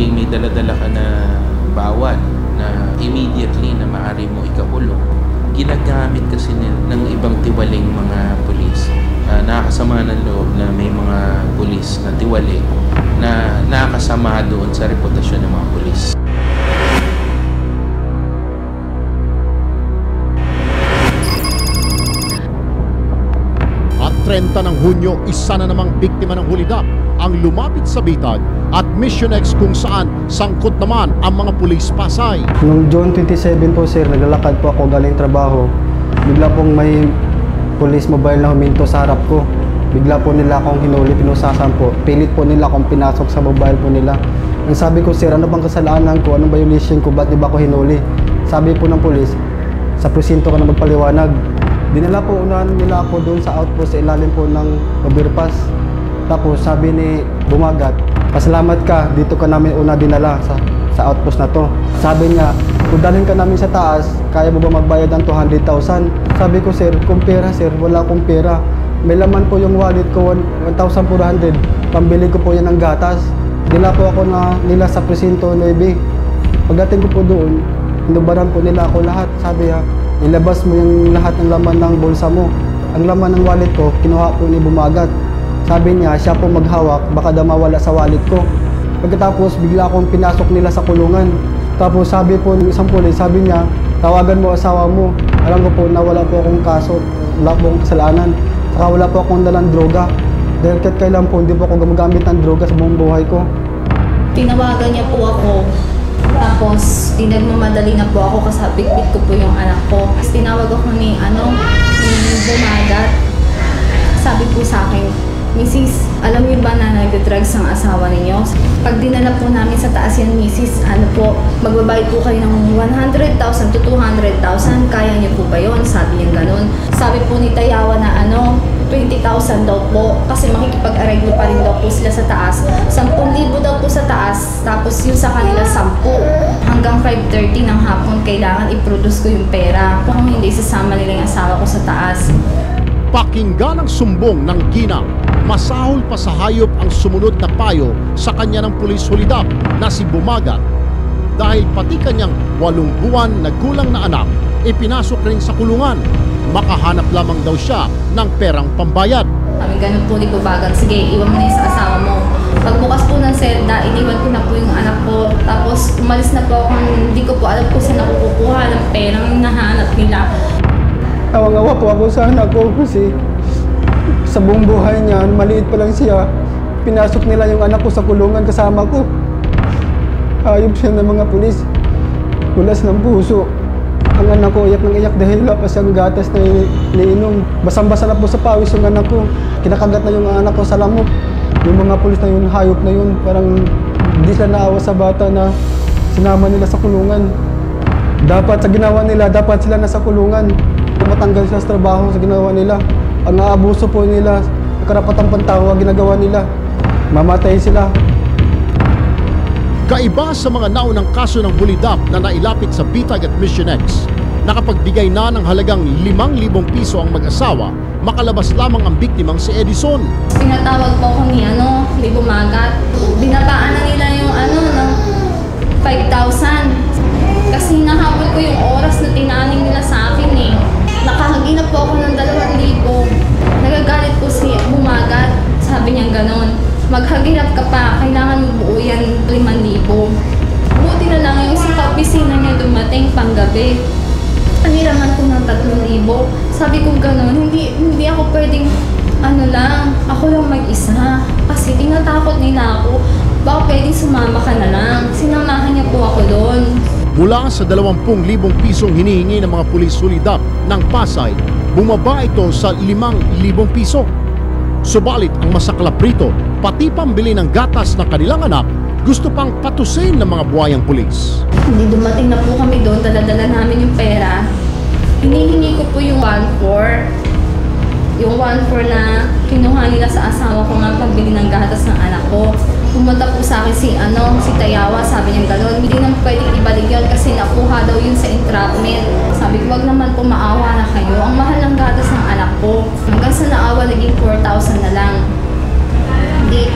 sabing may daladala ka na bawal na immediately na maaari mo ikakulong, ginagamit kasi ng ibang tiwaling mga pulis. Nakakasama ng loob na may mga pulis na tiwali na nakakasama doon sa reputasyon ng mga pulis. At 30 ng Hunyo, isa na namang biktima ng hulidap ang lumapit sa bitag at Mission X kung saan sangkot naman ang mga pulis Pasay. Noong June 27 po sir, naglalakad po ako galing trabaho. Bigla pong may police mobile na huminto sa harap ko. Bigla po nila akong hinuli, pinusasan po. Pilit po nila akong pinasok sa mobile po nila. Ang sabi ko, sir, ano bang kasalanan ko? Anong violation ko? Ba't di ba ako hinuli? Sabi po ng police, sa presinto ka na magpaliwanag. Dinala po unahan nila ako doon sa outpost sa ilalim po ng overpass. Tapos sabi ni Bumagat, pasalamat ka, dito ka namin una dinala sa outpost na to. Sabi niya, kung dalhin ka namin sa taas, kaya mo ba magbayad ng 200,000? Sabi ko, sir, kung pera sir, wala akong pera. May laman po yung wallet ko, 1,400. Pambili ko po yan ng gatas. Dila po ako nila sa presinto 9. Pagdating ko po doon, inubaran po nila ako lahat. Sabi ha, ilabas mo yung lahat ng laman ng bulsa mo. Ang laman ng wallet ko, kinuha po ni Bumagat. Sabi niya, siya po maghawak, baka daw mawala sa wallet ko. Pagkatapos, bigla akong pinasok nila sa kulungan. Tapos sabi po ng isang pulis, sabi niya, tawagan mo asawa mo. Alam ko po na wala po akong kaso, wala po akong kasalanan. Saka wala po akong dalang droga. Dahil kahit kailan po, hindi po ako gumagamit ng droga sa buong buhay ko. Tinawagan niya po ako. Tapos, nagmamadali na po ako kasi bit-bit ko po yung anak ko. Tapos tinawag ako ni Bumagat. Sabi po sa akin, Mrs., alam niyo ba na nag-drugs ang asawa ninyo? Pag dinala po namin sa taas yan, Mrs., magbabayad po kayo ng 100,000 to 200,000. Kaya niyo po ba yun? Sabi niya ganun. Sabi po ni Tayawa na 20,000 daw po kasi makikipag-areglo pa rin daw po sila sa taas. 10,000 daw po sa taas, tapos yung sa kanila 10. Hanggang 5:30 ng hapon kailangan i-produce ko yung pera. Kung hindi, sasama nila yung asawa ko sa taas. Pakinggan ang sumbong ng ginang. Masahol pa sa hayop ang sumunod na payo sa kanya ng pulis hulidap na si Bumagat. Dahil pati kanyang 8 buwan na gulang na anak, ipinasok rin sa kulungan. Makahanap lamang daw siya ng perang pambayad. Kami ganun po ni Bumagat, sige, iwan mo na yung sa asawa mo. Pagbukas po ng selda, iniwan ko na po yung anak ko. Tapos umalis na po ako, hindi ko po alam kung saan ako kukuha ng perang nahanap nila. Awang-awa po ako sa anak ko kasi sa buong buhay niya, maliit pa lang siya, pinasok nila yung anak ko sa kulungan kasama ko. Ayop siya ng mga pulis. Kulas ng puso. Ang anak ko iyak ng iyak dahil wala pa siyang gatas na iniinom. Basang-basa na po sa pawis yung anak ko. Kinakagat na yung anak ko sa lamok. Yung mga pulis na yun, hayop na yun, parang hindi sila naawa sa bata na sinama nila sa kulungan. Dapat sa ginawa nila, dapat sila nasa kulungan. Matanggal sila sa trabaho sa ginawa nila. Ang naabuso po nila, karapatang pantao ang ginagawa nila. Mamatay sila. Kaiba sa mga naunang kaso ng hulidap na nailapit sa bitag at Mission X, nakapagbigay na ng halagang 5,000 piso ang mag-asawa, makalabas lamang ang biktimang si Edison. Pinatawag po ako ni Bumagat. Binabaan na nila yung ng 5,000. Kasi nahabol ko yung oras na tinaning nila sa akin eh. Nakahaginap po ako ng 2,000. Nagagalit po si Bumagat. Sabi niya ganon, maghaginap ka pa, kailangan mo buo yan 5,000. Buti na lang yung isang kaopisina niya dumating panggabi. Aniraman ko ng 3,000. Sabi ko ganon, hindi ako pwedeng ako lang mag-isa. Kasi tinatakot nila ako, baka pwedeng sumama ka na lang. Sinamahan niya po ako doon. Mula sa 20,000 pisong hinihingi ng mga pulis hulidap ng Pasay, bumaba ito sa 5,000 piso. Subalit ang masaklap rito, pati pambili ng gatas ng kanilang anak, gusto pang patusin ng mga buhayang pulis. Hindi dumating na po kami doon, dala-dala namin yung pera. Hinihingi ko po yung 1,400. Yung 1,400 na kinuha nila sa asawa ko nga pambili ng gatas ng anak ko. Pumunta po sa akin si Tayawa, sabi niya gano'n, hindi naman pwedeng ibalik yun kasi nakuha daw yun sa entrapment. Sabi ko, wag naman po maawa na kayo. Ang mahal ng gatas ng anak ko. Hanggang sa naawa, naging 4,000 na lang. Hindi,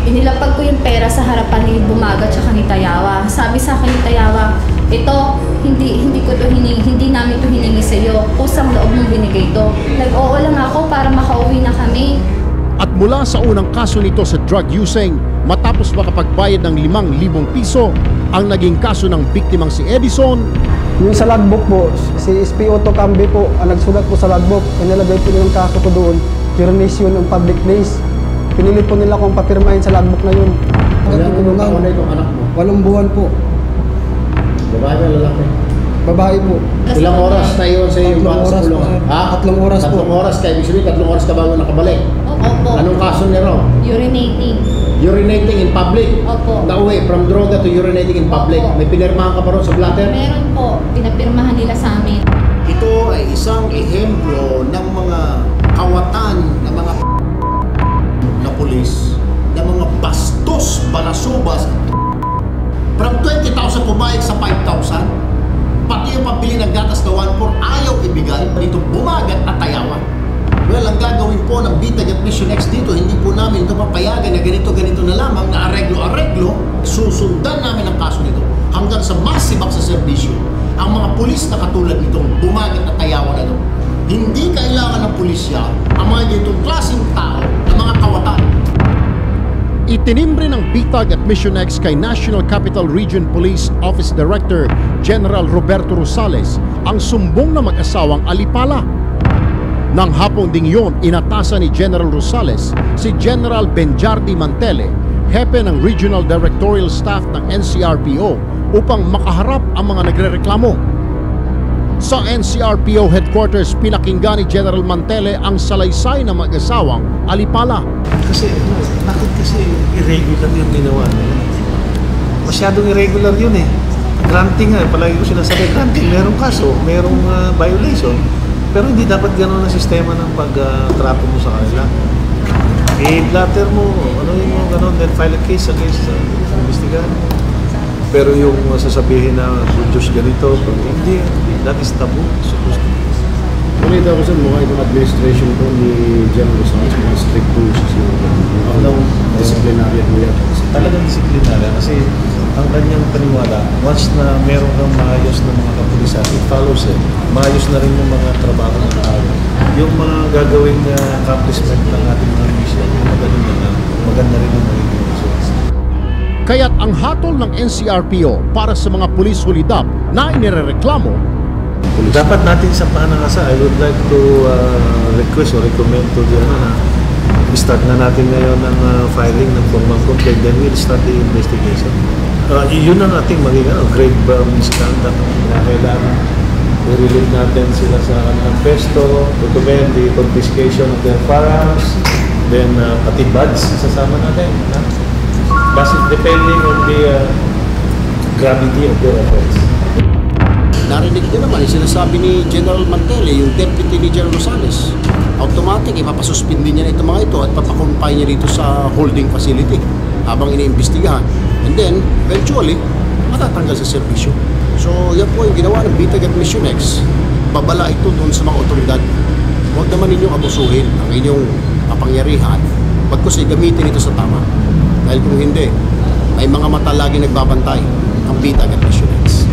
Inilapag ko yung pera sa harapan ni Bumagat at ni Tayawa. Sabi sa akin ni Tayawa, ito, hindi ko to hindi namin to hiningi sa iyo. Kusang loob mong binigay to. Nag-oo lang ako para makauwi na kami. At mula sa unang kaso nito sa drug using, matapos makapagbayad ng 5,000 piso, ang naging kaso ng biktimang si Edison. Yung sa logbook po, si SP Otto Cambi po, ang nagsulat po sa logbook, inilagay po yung kaso ko doon, urination on public place. Pinilit po nila kung papirmahin sa logbook na yun. Ilang taon na itong anak mo? 8 buwan po. Babae ba lalaki? Babae po. Ilang oras na yun sa iyong 3 bata sa oras po, kulungan? sir. Ha? 3 oras po. 3 oras, kaya ibig sabihin 3 oras ka bago nakabalik. Opo. Anong kaso nero? Urinating. Urinating in public. Opo. Nauwi from droga to urinating in public. Opo. May pinirmahan ka pa ron sa blatter? Meron po. Pinapirmahan nila sa amin. Ito ay isang ehemplo ng mga kawatan ng mga na pulis, ng mga bastos, balasubas. From 20,000 pumayag sa 5,000, pati yung pambili ng gatas na 1/4 ayaw ibigay, dito Bumagat at Tayawa. Well, ang gagawin po ng Bitag at Mission X dito, hindi po namin ito papayagan na ganito-ganito na lamang, na areglo-areglo, susundan namin ang kaso nito hanggang sa masibak sa serbisyo. Ang mga pulis na katulad nitong Bumagat at Tayawa na ito, hindi kailangan ng pulisya ang mga ganitong klaseng tao na mga kawatan. Itinimbre ng Bitag at Mission X kay National Capital Region Police Office Director General Roberto Rosales ang sumbong na mag-asawang alipala. Nang hapong ding yon, inatasan ni General Rosales si General Benjardi Mantele, hepe ng Regional Directorial Staff ng NCRPO, upang makaharap ang mga nagrereklamo. Sa NCRPO headquarters, pinakinggan ni General Mantele ang salaysay ng mag-asawang alipala. Kasi, bakit kasi irregular yung ginawa nila? Masyadong irregular yun eh. Granting nga, palagi ko sinasabi, granting, merong kaso, merong violation. Pero hindi dapat gano'n ang sistema ng pag-trato mo sa kanila. I-blatter mo, ano yung gano'n, then file a case against investigahan mo. Pero yung sasabihin na produce ganito, hindi, that is taboo. Ulit ako sa mukha itong administration po ni General Rosales, mga strict rules yung disciplinarya po yan. Talagang disiplinarya kasi ang kanyang paniwala, once na meron kang maayos na mga kapulisan, it follows it. Maayos na rin yung mga trabaho ng tao. Yung mga gagawing accomplishment ng ating mga mission, maganda rin yung magiging results. Kaya't ang hatol ng NCRPO para sa mga pulis hulidap na inirereklamo, Dapat natin sa panangasa, I would like to request or recommend to the start na natin ngayon ng filing ng formal complaint, then we'll start the investigation. Yun ang ating maging grave misconduct na kailangan i-relieve natin sila sa kanilang pesto, recommend the confiscation of their firearms, then pati badge sasama natin. Basta depending on the gravity of their offense. Narinig din naman, sinasabi ni General Mantele, yung deputy ni General Rosales, automatic, ipapasuspindi niya na itong mga ito at papakumpay niya dito sa holding facility habang iniimbestigahan. And then, eventually, matatanggal sa serbisyo. So, yan po yung ginawa ng Bitag at Mission X. Babala ito doon sa mga otoridad. Huwag naman ninyong abusuhin ang inyong kapangyarihan. Pagkus ay gamitin ito sa tama. Dahil kung hindi, may mga mata lagi nagbabantay ang Bitag at Mission X.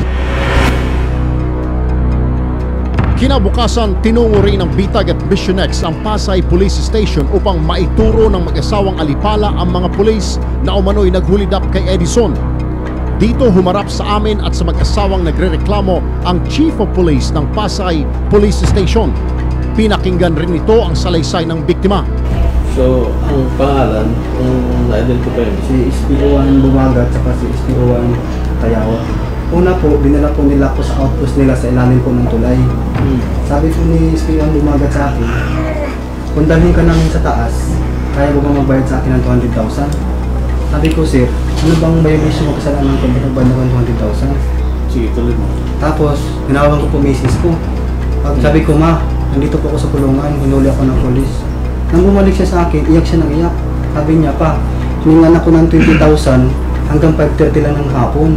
Kinabukasan, tinungo rin ng Bitag at Mission X ang Pasay Police Station upang maituro ng mag-asawang alipala ang mga pulis na umano'y naghulidap kay Edison. Dito humarap sa amin at sa mag-asawang nagrereklamo ang Chief of Police ng Pasay Police Station. Pinakinggan rin ito ang salaysay ng biktima. So, ang pangalan, kung na-identify Si SPO1 Bumagat at si SPO1 Tayawa. Una po, dinala po nila ako sa outpost nila sa ilalim po ng tulay. Sabi po ni SPO1 Bumagat sa akin, kung dalhin ka namin sa taas, kaya mo ba magbayad sa akin ng 200,000? Sabi ko, sir, ano bang violation mo kasalanan ko na magbayad ng 200,000? sige, tuloy mo. Tapos, tinawagan ko po misis ko. Sabi ko, ma, nandito po ako sa kulungan, hinuli ako ng polis. Nang bumalik siya sa akin, iyak siya ng iyak. Sabi niya pa, hiningan ako ng 20,000 hanggang 5:30 lang ng hapon.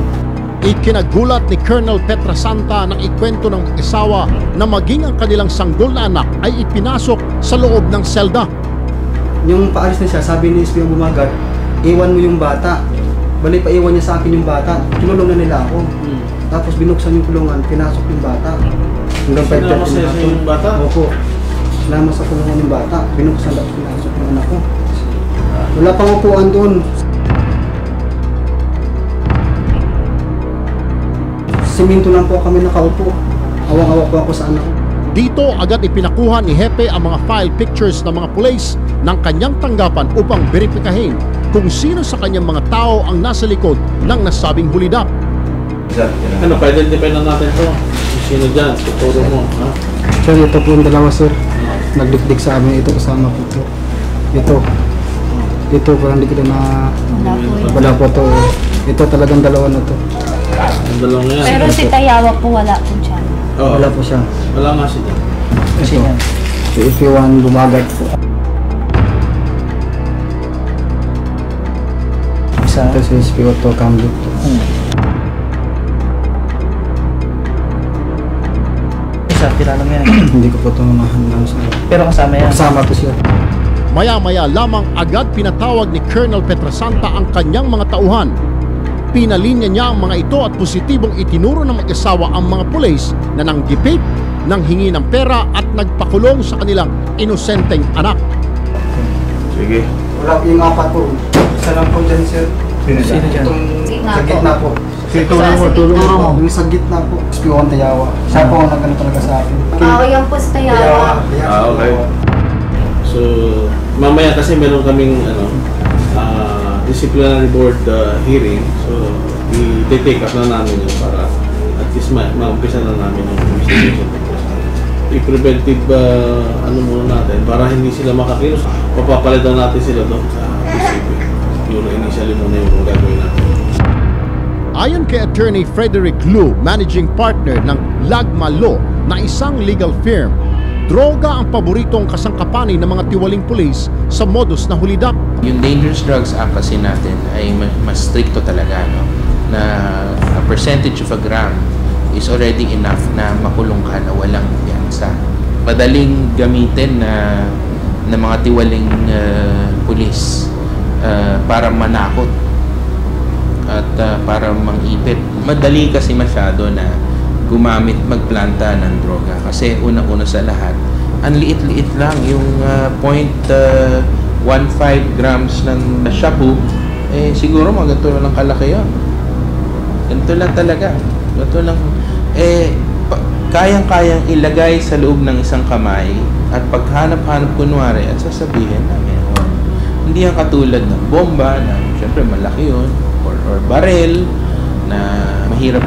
Ikinagulat ni Colonel Petrasanta ng ikwento ng mag-asawa na maging ang kanilang sanggol na anak ay ipinasok sa loob ng selda. Yung paalis na siya, sabi ni SPO Bumagat, iwan mo yung bata. Bali, paiwan niya sa akin yung bata. Kinulong na nila ako. Tapos binuksan yung kulungan, pinasok yung bata. Hanggang 5:30 Sinama sa yung bata? Opo. Sinama sa kulungan yung bata. Binuksan at pinasok yung anak ko. Wala pang upuan doon. Siminto lang po kami nakaupo. Awang-awa po ako sa anak ko. Dito agad ipinakuha ni Hepe ang mga file pictures ng mga pulis ng kanyang tanggapan upang beripikahin kung sino sa kanyang mga tao ang nasa likod ng nasabing hulidap. Ano, pa-identify na natin to. Sino dyan? Tuturo mo, ha? Sir, ito po yung dalawa, sir. Nagdikdik sa amin. Ito kasama ko po. Ito parang hindi kita na... Wala po to. Ito talagang dalawa na to. Ang dalawang yan. Pero si Tayawa po wala po dyan. Oo. Wala po siya. Wala nga siya dyan. Ito. Si Ipiwan Bumagat po. Ito si Spioto Cambio po. Kilala mo yan. Hindi ko po ito mamahanap sa... Pero kasama yan. Kasama to siya. Maya-maya lamang agad pinatawag ni Colonel Petrasanta ang kanyang mga tauhan. Pinalinya niya ang mga ito at positibong itinuro ng mag-asawa ang mga pulis na nanggipit, nanghingi ng pera at nagpakulong sa kanilang inosenteng anak. Sige. Wala po yung apat po. Isa lang po dyan, sir. Sino dyan? Itong Gitna sa po. gitna po. Tulong mo. Yung sa gitna po. Spion Tayawa. Siya po ang nagano talaga sa akin. Ako yung po si Tayawa. Okay. So, mamaya kasi meron kaming disciplinary board hearing. So, i-take up na namin yun para at least ma-umpisa na namin yung investigation. I-preventive muna natin para hindi sila makakilos. Papapalitan natin sila doon sa PCP. Yung initially muna yung gagawin natin. Ayon kay Attorney Frederick Lu, managing partner ng Lagma Law na isang legal firm, droga ang paboritong kasangkapanin ng mga tiwaling pulis sa modus na hulidap. Yung Dangerous Drugs Act kasi natin ay mas stricto talaga, no? Na a percentage of a gram is already enough na makulong ka na walang piyansa. Madaling gamitin na mga tiwaling pulis para manakot at para mangipit. Madali kasi masyado na gumamit, magplanta ng droga. Kasi unang-una sa lahat, ang liit-liit lang yung 0.15 grams ng shabu, siguro ganito lang kalaki yun. Ganito lang talaga. Ganito lang. Kayang-kayang ilagay sa loob ng isang kamay at paghanap-hanap kunwari at sasabihin na meron. Hindi yan katulad ng bomba na syempre malaki yun or barel na mahirap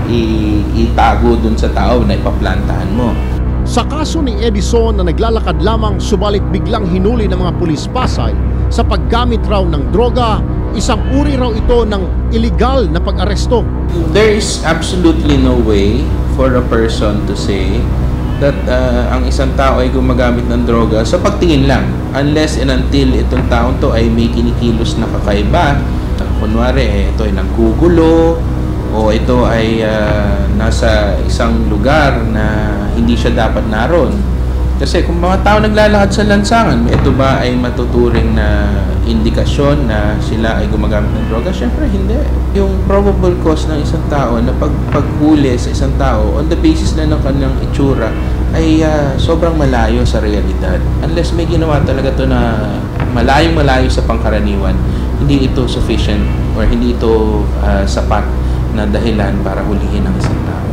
itago dun sa tao na ipaplantahan mo. Sa kaso ni Edison na naglalakad lamang subalit biglang hinuli ng mga pulis Pasay sa paggamit raw ng droga, isang uri raw ito ng illegal na pag-aresto. There is absolutely no way for a person to say that ang isang tao ay gumagamit ng droga sa pagtingin lang, unless and until itong taong to ay may kinikilos na kakaiba. Kunwari, ito ay nanggugulo o ito ay nasa isang lugar na hindi siya dapat naroon. Kasi kung mga tao naglalakad sa lansangan, ito ba ay matuturing na indikasyon na sila ay gumagamit ng droga? Siyempre hindi. Yung probable cause ng isang tao na paghuli sa isang tao on the basis na ng kanyang itsura ay sobrang malayo sa realidad. Unless may ginawa talaga to na malayong-malayo sa pangkaraniwan, hindi ito sufficient or hindi ito sapat na dahilan para hulihin ang isang tao.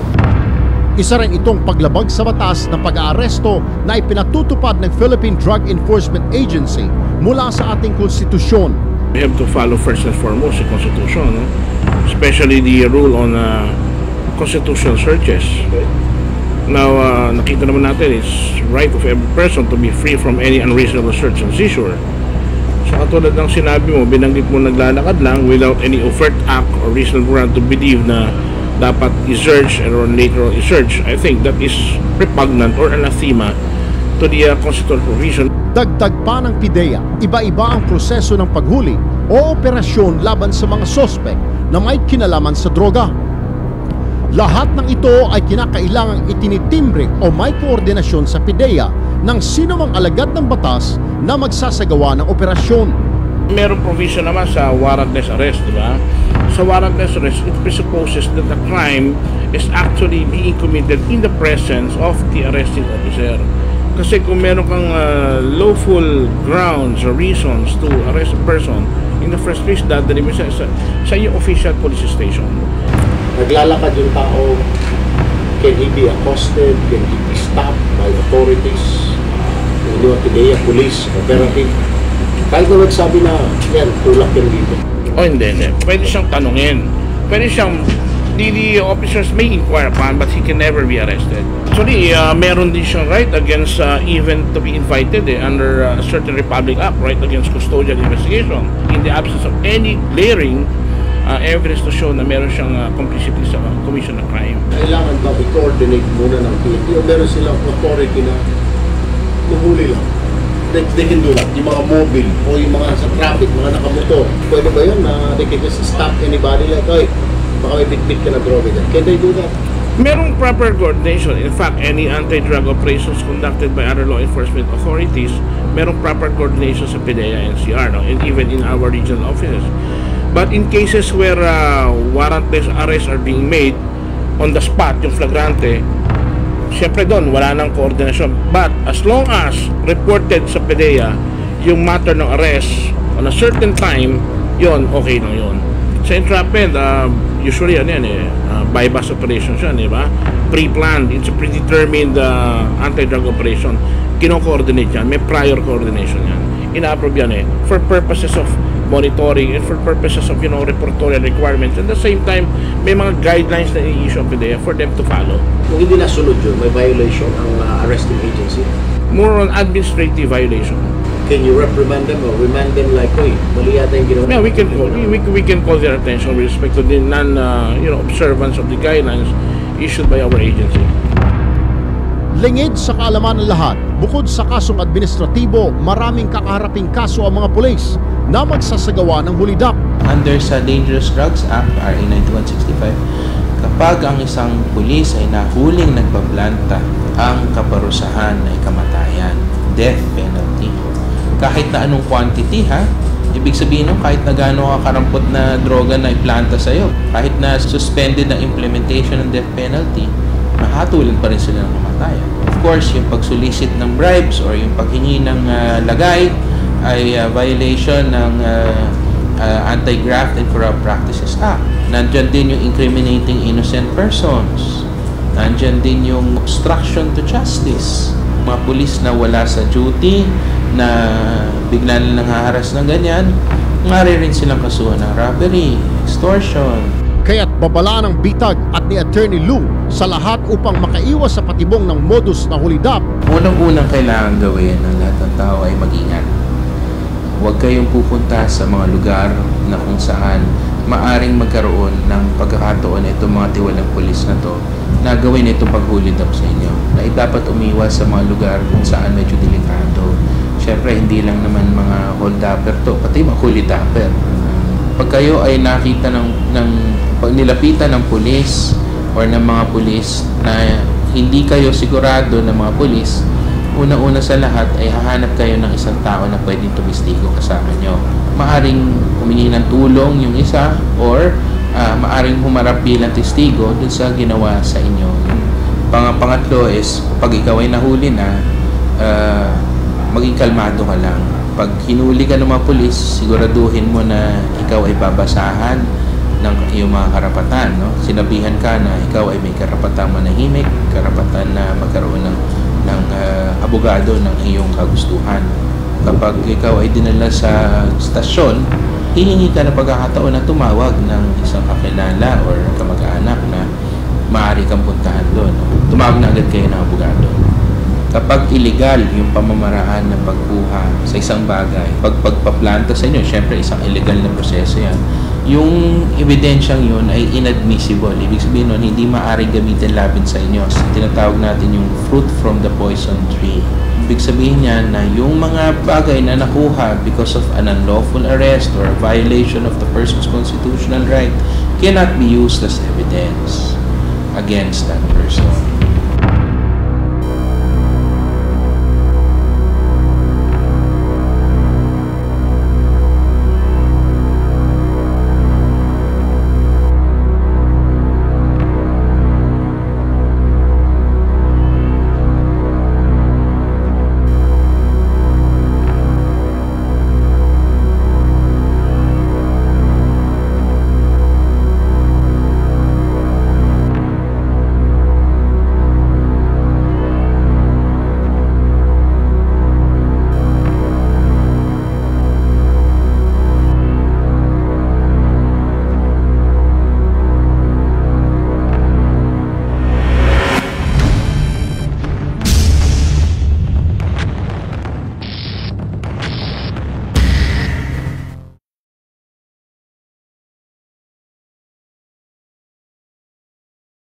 Isa rin itong paglabag sa batas ng pag-aaresto na ipinatutupad ng Philippine Drug Enforcement Agency mula sa ating konstitusyon. We have to follow first and foremost the Constitution, no? Especially the rule on constitutional searches. Now, nakita naman natin it's right of every person to be free from any unreasonable search and seizure. So katulad ng sinabi mo, binanggit mo naglalakad lang without any overt act or reasonable ground to believe na dapat i-search and later on i-search. I think that is repugnant or anathema to the constitutional provision. Dagdag pa ng PIDEA, iba-iba ang proseso ng paghuli o operasyon laban sa mga sospek na may kinalaman sa droga. Lahat ng ito ay kinakailangang itinitimbre o may koordinasyon sa PIDEA ng sino mang alagad ng batas na magsasagawa ng operasyon. Merong provision naman sa warrantless arrest, di ba? Sa warrantless arrest, it presupposes that the crime is actually being committed in the presence of the arresting officer. Kasi kung meron kang lawful grounds or reasons to arrest a person, in the first place, dadali mo sa iyong official police station. Naglalakad yung tao, can he be accosted, can he be stopped by authorities, yung PDEA, police, operative. Kahit na nagsabi na, yan, tulak yan dito. O hindi. Pwede siyang tanungin. Pwede siyang, the officers may inquire upon, but he can never be arrested. Actually, meron din siyang right against even to be invited under a certain Republic Act, right against custodial investigation in the absence of any glaring evidence to show na meron siyang complicity sa commission of crime. Kailangan ba i-coordinate muna ng PNP o meron silang authority na tuhuli lang? They can do that. Yung mga mobile o yung mga sa traffic, mga nakamotor. Pwede ba yun na they can just stop anybody like, ay, baka may bit-bit ka na droga dyan. Can they do that? Merong proper coordination. In fact, any anti-drug operations conducted by other law enforcement authorities, merong proper coordination sa PDEA NCR, no? And even in our regional offices. But in cases where warrantless arrests are being made on the spot, yung flagrante, siyempre doon, wala nang koordinasyon. But as long as reported sa PDEA yung matter ng arrest on a certain time, yon okay lang yon. Sa entrapment, usually bypass operations yan, di ba? Pre-planned, it's a predetermined anti-drug operation. Kino-coordinate yan, may prior coordination yan. Ina-approve yan for purposes of monitoring and for purposes of, reportorial requirements. At the same time, may mga guidelines na i-issue ang PDEA for them to follow. Kung hindi nasunod yun, may violation ang arresting agency? More on administrative violation. Can you reprimand them or remand them like, oy, mali yata yung ginawa? Yeah, we can call their attention with respect to the observance of the guidelines issued by our agency. Lingid sa kaalaman ng lahat, bukod sa kasong administratibo, maraming kakaharaping kaso ang mga pulis na magsasagawa ng hulidap. Under sa Dangerous Drugs Act, RA 9165, kapag ang isang pulis ay nahuling nagpaplanta, ang kaparusahan ay kamatayan, death penalty. Kahit na anong quantity, ibig sabihin nun, kahit na gaano kakarampot na droga na iplanta sa'yo, kahit na suspended na implementation ng death penalty, mahatulan pa rin sila ng kamatayan. Of course, yung pag-solicit ng bribes or yung paghingi ng lagay ay violation ng Anti-Graft and Corrupt Practices Act. Nandyan din yung incriminating innocent persons. Nandyan din yung obstruction to justice. Mga pulis na wala sa duty, na bigla na nanghaharas ng ganyan, maaari rin silang kasuhan ng robbery, extortion. Kaya't babala ng bitag at ni Attorney Lou sa lahat upang makaiwas sa patibong ng modus na hulidap. Unang-unang kailangan gawin ng lahat ng tao ay mag-ingat. Huwag kayong pupunta sa mga lugar na kung saan maaring magkaroon ng pagkakataon itong mga tiwalang pulis na to na gawin itong paghulidap sa inyo. Na dapat umiwas sa mga lugar kung saan medyo delikado. Siyempre, hindi lang naman mga hold-upper to, pati mga hulidapper. Pag kayo ay nakita pag nilapitan ng pulis or ng mga pulis na hindi kayo sigurado ng mga pulis, una-una sa lahat ay hahanap kayo ng isang tao na pwedeng tumistigo kasama nyo. Maaring humingi ng tulong yung isa or maaring humarap bilang testigo dun sa ginawa sa inyo. Pangatlo is, pag ikaw ay nahuli na, maging kalmado ka lang. Pag hinuli ka ng mga pulis, siguraduhin mo na ikaw ay babasahan ng iyong mga karapatan. No? Sinabihan ka na ikaw ay may karapatang manahimik, karapatan na magkaroon ng abogado ng iyong kagustuhan. Kapag ikaw ay dinala sa stasyon, hihingi ka na pagkakataon na tumawag ng isang kakilala or kamag-anak na maaari kang puntahan doon. No? Tumawag na agad kayo ng abogado. Kapag illegal yung pamamaraan ng pagkuha sa isang bagay, pagpaplanta sa inyo, syempre isang illegal na proseso yan, yung ebidensyang yun ay inadmissible. Ibig sabihin nun, hindi maaari gamitin laban sa inyo. Tinatawag natin yung fruit from the poison tree. Ibig sabihin niya na yung mga bagay na nakuha because of an unlawful arrest or a violation of the person's constitutional right cannot be used as evidence against that person.